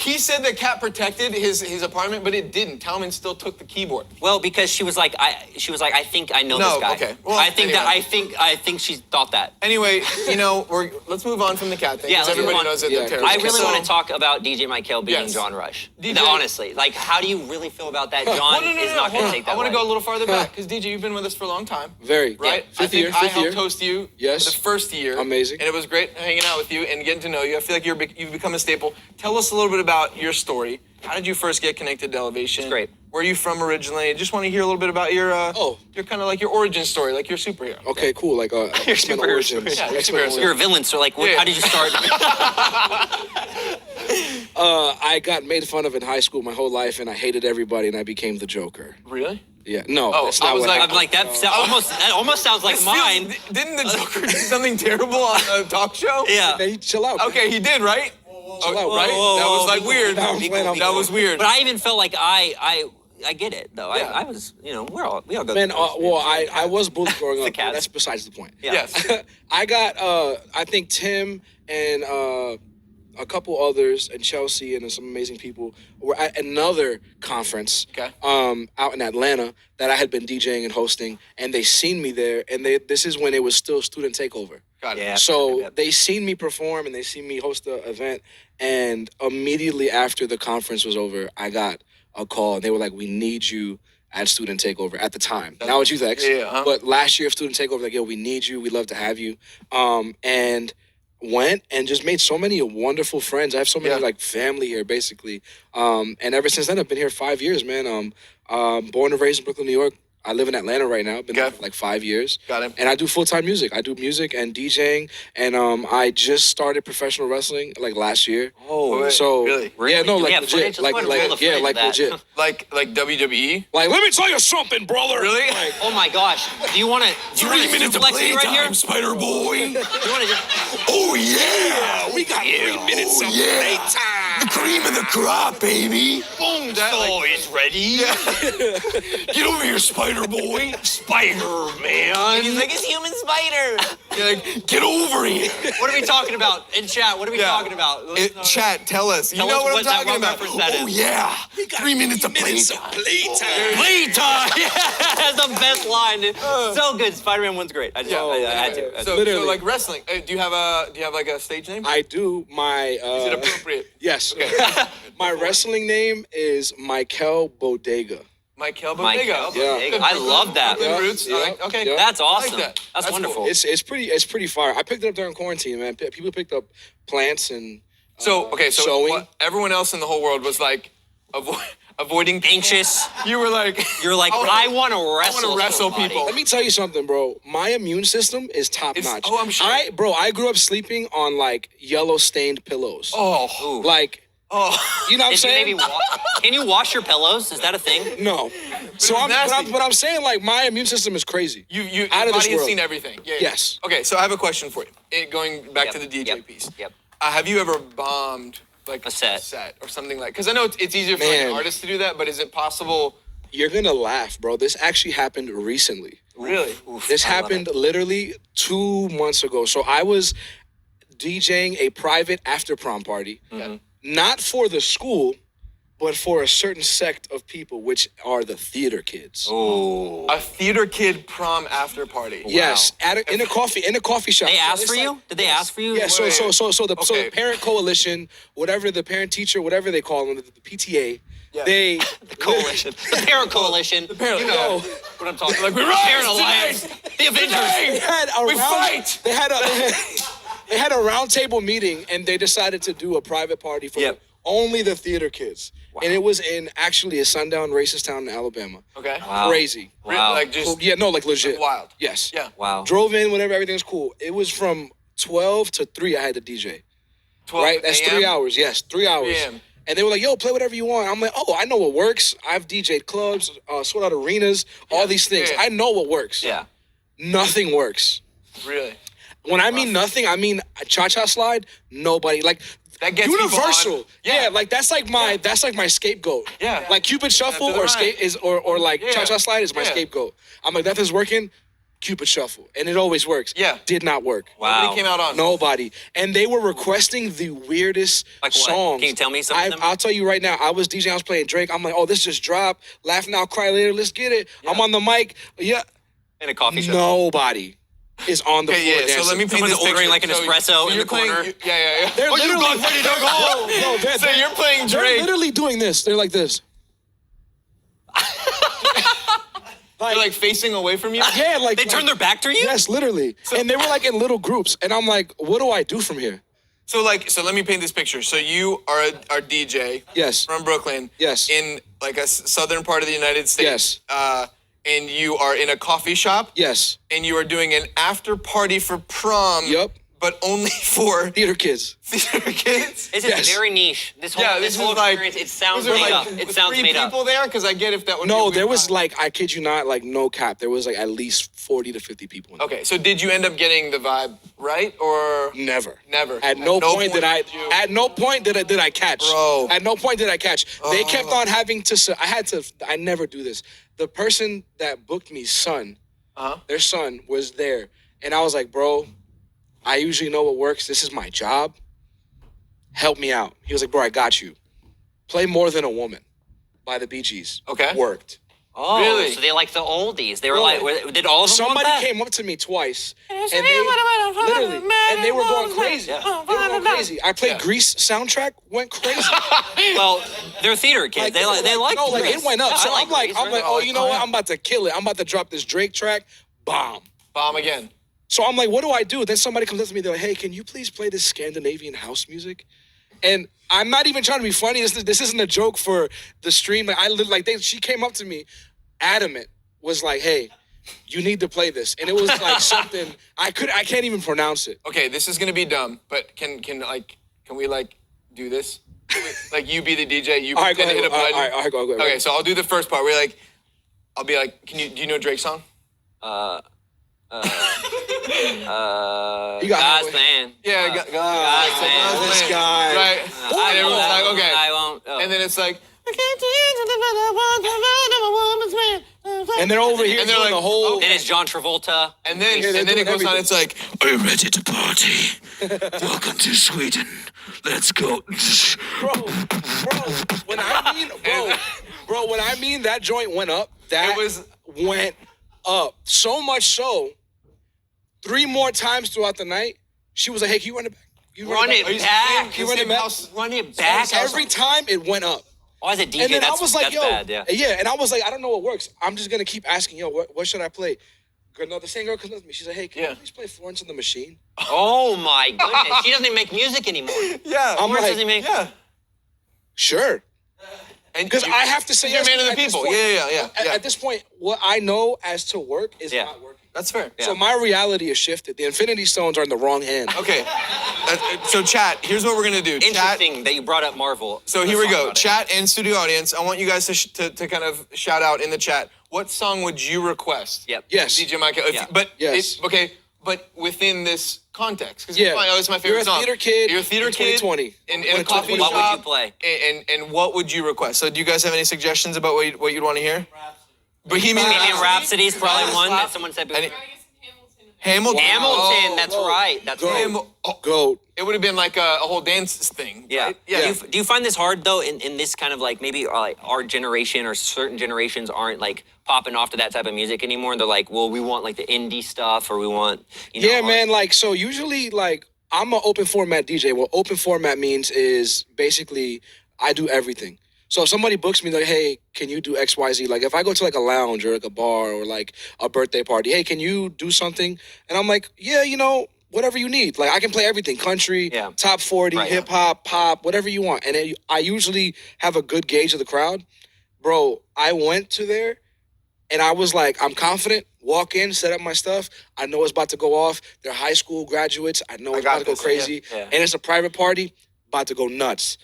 He said the cat protected his apartment, but it didn't. Talman still took the keyboard. Well, because she was like, I think I know this guy. Okay. Well, I think she thought that. Anyway, let's move on from the cat thing. Yeah, everybody knows that they're terrible. I really want to talk about DJ Mykael being John Rush. Honestly, like, how do you really feel about that? John is not going to take that. I want to go a little farther back because DJ, you've been with us for a long time. Very. Right. Yeah. I think I helped host you. Yes. The first year. Amazing. And it was great hanging out with you and getting to know you. I feel like you've become a staple. Tell us a little bit about your story. How did you first get connected to Elevation? It's great. Where are you from originally? Just want to hear a little bit about your your kind of like your origin story, like your superhero. Okay, cool. Like your superhero story. Yeah, your superhero story. You're a villain, so like, how did you start? I got made fun of in high school my whole life, and I hated everybody, and I became the Joker. Really? Yeah. No. Oh, that's not I was what like, I'm like that. Almost sounds like mine. Didn't the Joker do something terrible on a talk show? Yeah. Hey, chill out. Man. Okay, he did, right? Chill out, right? whoa, that was like weird. That was weird. But I even felt like I get it though. Yeah. I was, we all go. Man, I was bullied growing up. Cats. That's besides the point. Yeah. Yes. I got I think Tim and a couple others and Chelsea and some amazing people were at another conference out in Atlanta that I had been DJing and hosting, and they seen me there, and this is when it was still student takeover. Got it. Yeah. So they seen me perform and they seen me host the event, and immediately after the conference was over, I got a call and they were like, "We need you at Student Takeover." At the time, now it's Youth X, but last year Student Takeover, like, "Yo, we need you. We'd love to have you." And went and just made so many wonderful friends. I have so many like family here, basically. And ever since then, I've been here 5 years, man. Born and raised in Brooklyn, New York. I live in Atlanta right now. Been there for like 5 years. Got it. And I do full-time music. I do music and DJing. And I just started professional wrestling like last year. Oh, so really? Yeah, no, like footage? legit, like legit. Like WWE? Like, let me tell you something, brother. Really? Like, oh my gosh! Do you want to? 3 minutes of playtime, Spider Boy. Do you want to just? Oh yeah, we got 3 minutes of playtime. The cream of the crop, baby. Boom! Is ready. Get over here, Spider Boy. Spider-Man. He's like, it's human spider. You're like, get over here. What are we talking about in chat? What are we talking about? Chat, tell us. You Tell know us what I'm talking that about. reference that Oh is. yeah. 3 minutes of playtime. Playtime. Yeah, that's the best line. Dude. So good. Spider-Man 1's great. I had to. So like wrestling. Do you have like a stage name? I do. My is it appropriate? Yes. Okay. My wrestling name is Mykael Bodega. Mykael Bodega. Yeah. I love that. Good roots. Okay. That's awesome. I like that. That's wonderful. Cool. It's pretty fire. I picked it up during quarantine, man. People picked up plants and so sewing. What everyone else in the whole world was like avoiding people. Anxious. You're like I want to wrestle people. Let me tell you something, bro. My immune system is top notch. Oh, I'm sure. I grew up sleeping on like yellow stained pillows. Oh, like. Oh, you know what I'm saying? Can you wash your pillows? Is that a thing? No. So I'm saying, like, my immune system is crazy. Your out of body this world. has seen everything. Yeah. Yes. Okay, so I have a question for you. Going back to the DJ piece. Yep. Have you ever bombed like a set or something like? Because I know it's easier for like, an artist to do that, but is it possible? You're gonna laugh, bro. This actually happened recently. Really? This happened literally 2 months ago. So I was DJing a private after prom party. Mm-hmm. Not for the school, but for a certain sect of people, which are the theater kids. Oh, a theater kid prom after party. Yes, in a coffee shop. They asked for you? Did they ask for you? Yeah. So the parent coalition, whatever the parent teacher, whatever they call them, the PTA. Yeah. The coalition, the parent coalition. The parent, you know what I'm talking about. Like we rise Parent alliance, the Avengers. We fight. They had a round table meeting, and they decided to do a private party for only the theater kids. Wow. And it was in actually a sundown racist town in Alabama. Okay. Wow. Crazy. Wow. Like just like legit. Like wild. Yes. Yeah. Wow. Drove in, whatever, everything was cool. It was from 12 to 3 I had the DJ. 12 right? That's 3 hours. Yes, 3 hours. 3 a.m. And they were like, yo, play whatever you want. I'm like, oh, I know what works. I've DJ'd clubs, sold out arenas, all these things. I know what works. Yeah. Nothing works. Really? When I mean nothing, I mean cha-cha slide, nobody. Like, that gets universal. Yeah, like that's like my scapegoat. Yeah. Like Cupid Shuffle or like cha-cha slide is my scapegoat. I'm like, nothing's working. Cupid Shuffle, and it always works. Yeah. Did not work. Wow. Nobody came out on. Nobody. And they were requesting the weirdest Like what? songs. Can you tell me some of them? I'll tell you right now. I was DJing, I was playing Drake. I'm like, oh, this just dropped. Laugh now, cry later. Let's get it. I'm on the mic. Yeah. In a coffee shop. Nobody is on the floor Okay, yeah. dancing. So let me paint Someone's this ordering picture. like an So espresso in you're the corner. Yeah. They're Oh, you literally, got ready to go. no, So you're playing they're Drake. literally doing this. They're like this. They're like facing away from you. Yeah, like They turned their back to you? Yes, literally. And they were like in little groups, and I'm like, what do I do from here? So let me paint this picture. So you are a DJ. Yes. From Brooklyn. Yes. In like a southern part of the United States. Yes. And you are in a coffee shop. Yes. And you are doing an after party for prom. Yup. But only for Theater kids. theater kids. This is Yes. very niche. This whole, Yeah, this this whole is like experience, it sounds was there made like up. It sounds 3 made up. people there? Because I get if that would. No, be a there weird was vibe. like, I kid you not, like no cap. There was like at least 40 to 50 people in there. Okay, so did you end up getting the vibe right or Never. never? At no point did I. did you- At no point did I catch. Bro. At no point did I catch. They kept on having to. I never do this. The person that booked me, son, their son was there, and I was like, bro, I usually know what works. This is my job. Help me out. He was like, bro, I got you. Play More Than a Woman by the Bee Gees. Okay. Worked. Oh, Really? so they like the oldies. They were Bro, like, did all of them Somebody want that? came up to me twice, and they literally, and they were going crazy. Yeah. They were going crazy. I played Yeah. Grease soundtrack, went crazy. Well, they're theater kids. they like no, like Grease. it went up. Yeah, So I I'm like, Grease, I'm like, right? oh, you know what? I'm about to kill it. I'm about to drop this Drake track, bomb. Bomb again. So I'm like, what do I do? Then somebody comes up to me, they're like, hey, can you please play this Scandinavian house music? And I'm not even trying to be funny. This isn't a joke for the stream. Like she came up to me, adamant, was like, hey, you need to play this. And it was like something I can't even pronounce it. Okay, this is gonna be dumb, but can we like do this? Like you be the DJ, you All right, go pretend to ahead. hit a button. All right, go ahead. Okay, so I'll do the first part. We're like, I'll be like, do you know Drake's song? You got God's halfway. man. Yeah, God's man. This guy. Right. And everyone's like, okay. I won't. Oh. And then it's like, And they're over here And they're doing like, the whole. Then it's John Travolta. and then Yeah, they're and then it doing goes on. everything. It's like, are you ready to party? Welcome to Sweden. Let's go. Bro, when I mean that joint went up, that went up. So much so, 3 more times throughout the night, she was like, hey, can you run it back? You Run it Are you back. saying- You run it back? Run it back. Every time it went up. Oh, as a DJ, And then that's, I was like, that's yo, bad, yeah. and I was like, I don't know what works. I'm just gonna keep asking, yo, what should I play? No, the same girl comes up to me. She's like, hey, can you please play Florence and the Machine? Oh my goodness. She doesn't even make music anymore. Yeah. I'm Florence like, doesn't make. Yeah. sure. And Because I have to say you're a yes. man of the at this people. point. Yeah. At this point, what I know as to work is Yeah. not working. That's fair. Yeah. So my reality is shifted. The Infinity Stones are in the wrong hand. Okay. So chat, here's what we're gonna do. Chat. Interesting that you brought up Marvel. So here Let's we talk go. about it. Chat and studio audience. I want you guys to kind of shout out in the chat. What song would you request? Yep. Yes. DJ Mykael. Yeah. Yes. But within this context, because Yeah. oh, it's my favorite You're a song. theater kid You're a theater in kid 2020. in a What coffee What shop. would you play? And what would you request? So do you guys have any suggestions about what you'd want to hear? Bohemian Bohemian Rhapsody. Rhapsody's probably one that someone said before. Any- Hamilton. Hamilton, Oh, that's oh, right. That's go. right. Goat. It would have been like a whole dance thing. Yeah. Right? Yeah. Do you find this hard though in this kind of like maybe like our generation or certain generations aren't like popping off to that type of music anymore? They're like, well, we want like the indie stuff or we want Yeah, our- man. Like, so usually, like, I'm an open format DJ. What open format means is basically I do everything. So if somebody books me, like, hey, can you do X, Y, Z? Like, if I go to like a lounge or like a bar or like a birthday party, hey, can you do something? And I'm like, yeah, you know, whatever you need. Like, I can play everything: country, Yeah. top 40, Right. hip hop, pop, whatever you want. And I usually have a good gauge of the crowd. Bro, I went to there and I was like, I'm confident. Walk in, set up my stuff. I know it's about to go off. They're high school graduates. I know it's got about to go this, crazy. yeah. And it's a private party, about to go nuts.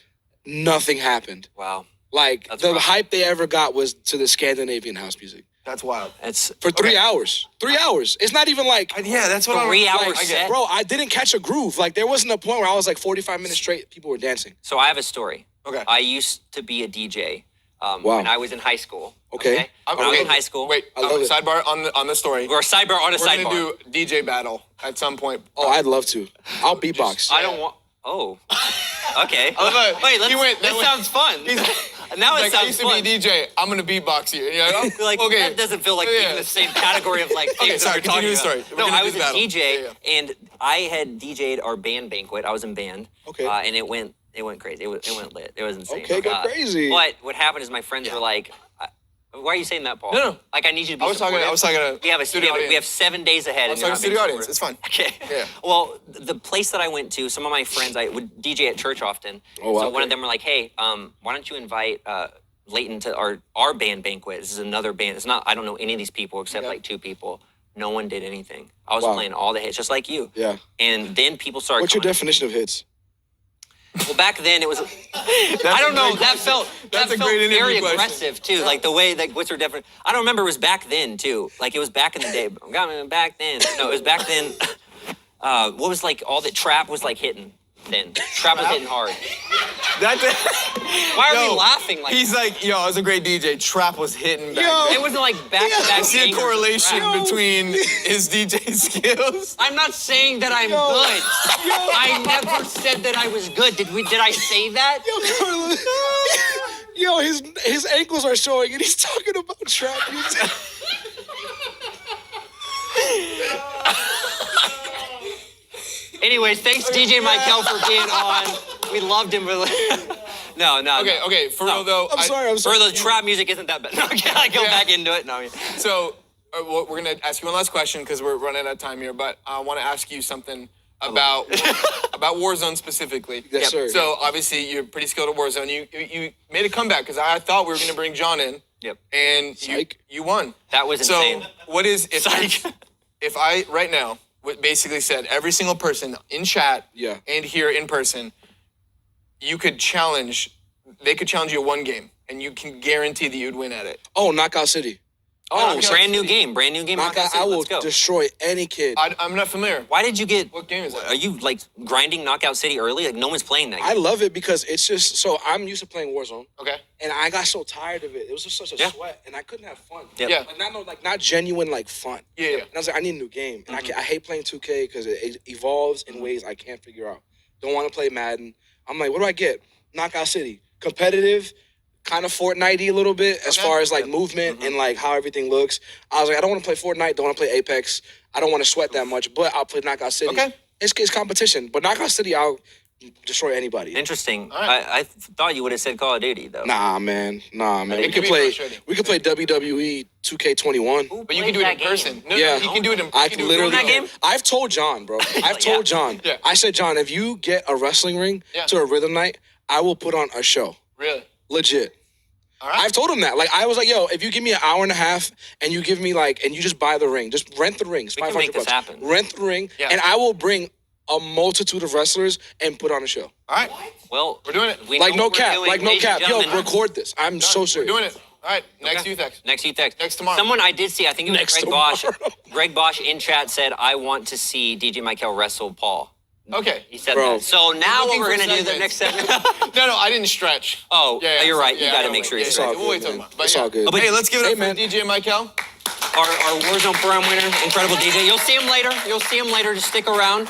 Nothing happened. Wow. Like, That's the rough. hype they ever got was to the Scandinavian house music. That's wild. It's For 3 hours. 3 hours. It's not even like, Yeah, that's what I'm 3 hour like, I get set. it. bro, I didn't catch a groove. Like, there wasn't a point where I was like 45 minutes straight, people were dancing. So I have a story. Okay. I used to be a DJ when I was in high school. Okay. When I was in high school. Wait, I love it. sidebar on the story. Or a sidebar on a We're sidebar. gonna do DJ battle at some point. Oh, I'd love to. I'll beatbox. I don't want. Oh. Okay. love it. Wait, He went- that sounds fun. Now it Like, I sounds used to fun. be a DJ. I'm gonna beatbox you. And you're like, oh, Like, okay. that doesn't feel like Yeah. in the same category of like things Okay, that sorry, we're talking continue the about. story. We're No, gonna I do was the a battle. DJ Yeah, and I had DJ'd our band banquet. I was in band. Okay. And it went crazy. It went lit. It was insane. Okay, go crazy. But what happened is my friends were like, why are you saying that, Paul? No. Like I need you to be I was talking supportive. to studio We have audience. 7 days ahead. I was talking to studio audience. It's fine. Okay. Yeah. Well, the place that I went to, some of my friends, I would DJ at church often. Oh, wow, so one of okay. them were like, "Hey, why don't you invite Leighton to our band banquet? This is another band. It's not. I don't know any of these people except like 2 people. No one did anything. I was Wow. playing all the hits, just like you. Yeah. And then people started. What's your coming. definition of hits? Well, back then it was. I don't know. That felt That's a felt great interview very question. aggressive too. Like the way like what's her different. I don't remember. It was back then too. Like it was back in the day. Back then. No, it was back then. What was like all the trap was like hitting then. Trap was hitting hard. That's it. Why are Yo, we laughing? Like He's like, yo, I was a great DJ. Trap was hitting back Yo. then. it wasn't like back to back. I see a correlation between his DJ skills. I'm not saying that I'm Yo. good. I never said that I was good. Did I say that? Yo, his ankles are showing, and he's talking about trap music. Anyways, thanks DJ Mykael for being on. We loved him. No. Okay, for real though. I'm sorry. For the trap music isn't that bad. Okay, I go back into it. No. So we're gonna ask you one last question because we're running out of time here. But I want to ask you something about Warzone specifically. Yes, sir. So obviously you're pretty skilled at Warzone. You made a comeback because I thought we were gonna bring John in. Yep. And Psych. you won. That was insane. So what is Psych. if I right now basically said every single person in chat Yeah. and here in person, they could challenge you at one game, and you can guarantee that you'd win at it. Oh, Knockout City. Oh, Knockout brand new City. game. Knockout. I will Let's go. destroy any kid. I'm not familiar. Why did you get? What game is that? Are you like grinding Knockout City early? Like no one's playing that game. I love it because it's just so I'm used to playing Warzone, Okay. and I got so tired of it. It was just such a Yeah. sweat, and I couldn't have fun. Yep. Yeah. Like not genuine like fun. Yeah. And I was like, I need a new game, and I hate playing 2K because it evolves in ways I can't figure out. Don't want to play Madden. I'm like, what do I get? Knockout City, competitive, kind of Fortnite-y a little bit as Okay. far as like movement and like how everything looks. I was like, I don't want to play Fortnite. Don't want to play Apex. I don't want to sweat that much, but I'll play Knockout City. Okay. It's competition, but Knockout City, I'll destroy anybody. Interesting. right. I thought you would have said Call of Duty though. Nah, man. It We could could be play. frustrating. We could play WWE 2K21. But you can do it in person. No, Yeah. you can do it in. I you can do it literally. that game? I've told John, bro. I've told John. Yeah. I said, John, if you get a wrestling ring Yeah. to a rhythm night, I will put on a show. Really? Legit. All right. I've told him that. Like, I was like, yo, if you give me an hour and a half and you give me like, and you just buy the ring, just rent the ring. It's We can make this $500. happen. Rent the ring, Yeah. and I will bring a multitude of wrestlers and put on a show. All right. Well, We're doing it. We Like, know no what we're cap. doing, Like, no ladies cap. and Yo, gentlemen. record this. I'm so We're serious. doing it. All right. Next youth X. Next youth text. Next tomorrow. Someone I did see, I think it was Next Greg Bosch. tomorrow. Greg Bosch in chat said, I want to see DJ Mykael wrestle Paul. Okay. He said Bro. that. So now what Looking we're for going to do the next segments. segment. No, I didn't stretch. Oh, you're right. You Yeah, got to I make know. sure Yeah, you're It's all straight. We'll wait good, till man. tomorrow. But It's yeah. all good. Hey, let's give it Hey, up man. for DJ Mykael. Our Warzone Forum winner, incredible DJ. You'll see him later. Just stick around.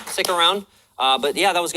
But yeah, that was good.